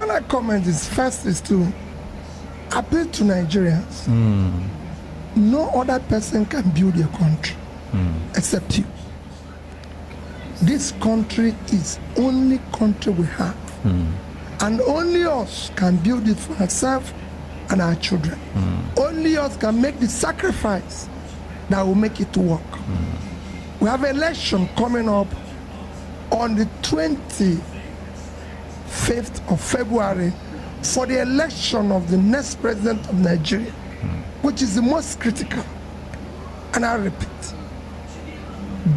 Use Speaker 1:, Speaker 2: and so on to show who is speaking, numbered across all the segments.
Speaker 1: final comment is first is to appeal to Nigerians. No other person can build your country except you. This country is only country we have. And only us can build it for ourselves and our children. Only us can make the sacrifice that will make it work. We have an election coming up on the 25th of February for the election of the next president of Nigeria, which is the most critical. And I repeat,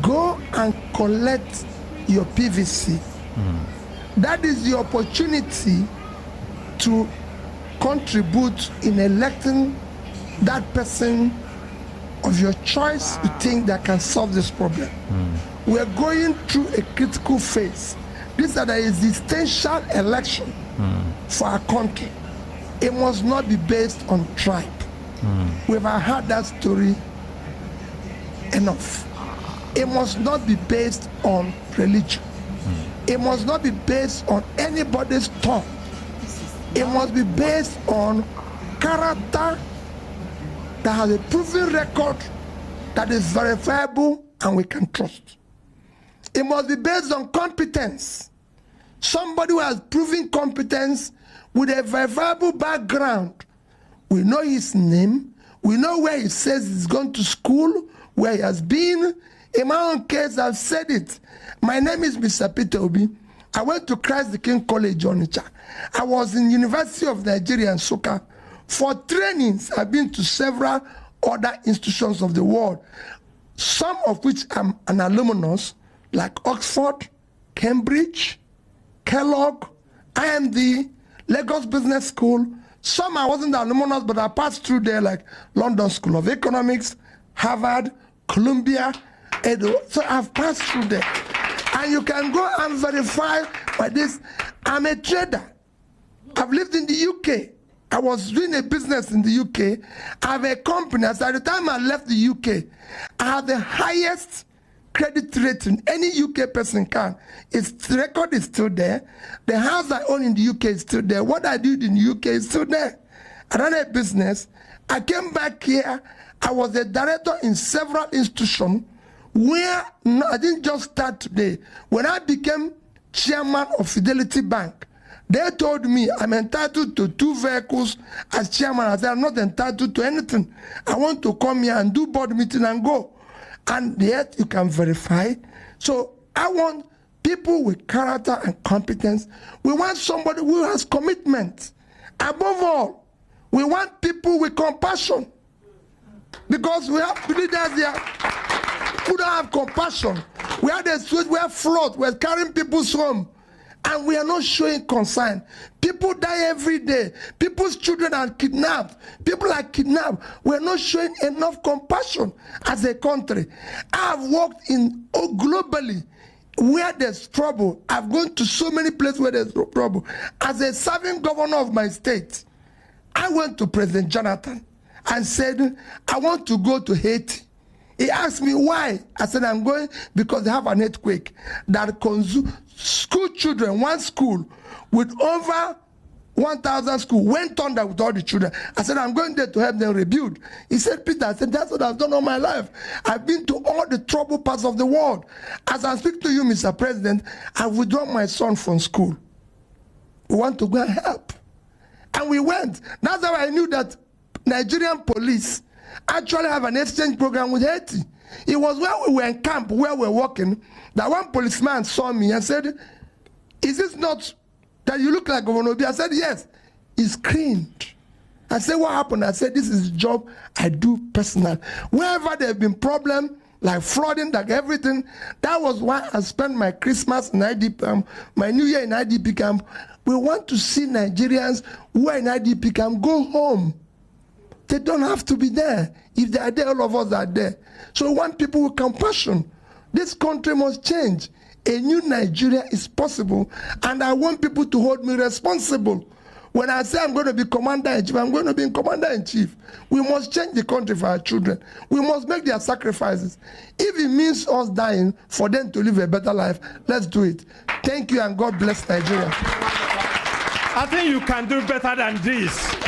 Speaker 1: go and collect your PVC. That is the opportunity to contribute in electing that person of your choice you think that can solve this problem. We are going through a critical phase. This is an existential election for our country. It must not be based on tribe. We've heard that story enough. It must not be based on religion. It must not be based on anybody's tongue. It must be based on character that has a proven record that is verifiable and we can trust. It must be based on competence. Somebody who has proven competence with a verifiable background. We know his name. We know where he says he's gone to school, where he has been. In my own case, I've said it. My name is Mr. Peter Obi. I went to Christ the King College, Onitsha. I was in University of Nigeria in Nsukka. For trainings, I've been to several other institutions of the world, some of which I'm an alumnus, like Oxford, Cambridge, Kellogg, IMD, Lagos Business School. Some I wasn't an alumnus, but I passed through there, like London School of Economics, Harvard, Columbia, Edo. So I've passed through there. And you can go and verify by this. I'm a trader. I've lived in the UK. I was doing a business in the UK. I have a company. As at the time I left the UK, I have the highest credit rating any UK person can. The record is still there. The house I own in the UK is still there. What I did in the UK is still there. I ran a business. I came back here. I was a director in several institutions where I didn't just start today. When I became chairman of Fidelity Bank, they told me I'm entitled to 2 vehicles as chairman. I said, I'm not entitled to anything. I want to come here and do board meeting and go. And yet you can verify. So I want people with character and competence. We want somebody who has commitment. Above all, we want people with compassion. Because we have leaders here who don't have compassion. We are the street, we are flawed, we are carrying people's home. And we are not showing concern. People die every day. People's children are kidnapped. People are kidnapped. We are not showing enough compassion as a country. I have worked in globally where there's trouble. I've gone to so many places where there's trouble. As a serving governor of my state, I went to President Jonathan and said, I want to go to Haiti. He asked me why. I said, I'm going because they have an earthquake that consumes school children. One school with over 1,000 schools went under with all the children. I said, I'm going there to help them rebuild. He said, Peter, I said, that's what I've done all my life. I've been to all the troubled parts of the world. As I speak to you, Mr. President, I've withdrawn my son from school. We want to go and help. And we went. That's how I knew that Nigerian police actually have an exchange program with Haiti. It was when we were in camp, where we were working, that one policeman saw me and said, is this not that you look like Governor Obi? I said, yes. He screamed. I said, what happened? I said, this is a job I do personal. Wherever there have been problems, like flooding, like everything, that was why I spent my Christmas in IDP camp, my New Year in IDP camp. We want to see Nigerians who are in IDP camp go home. They don't have to be there. If they are there, all of us are there. So we want people with compassion. This country must change. A new Nigeria is possible, and I want people to hold me responsible. When I say I'm going to be commander-in-chief, I'm going to be commander-in-chief. We must change the country for our children. We must make their sacrifices. If it means us dying for them to live a better life, let's do it. Thank you, and God bless Nigeria.
Speaker 2: I think you can do better than this.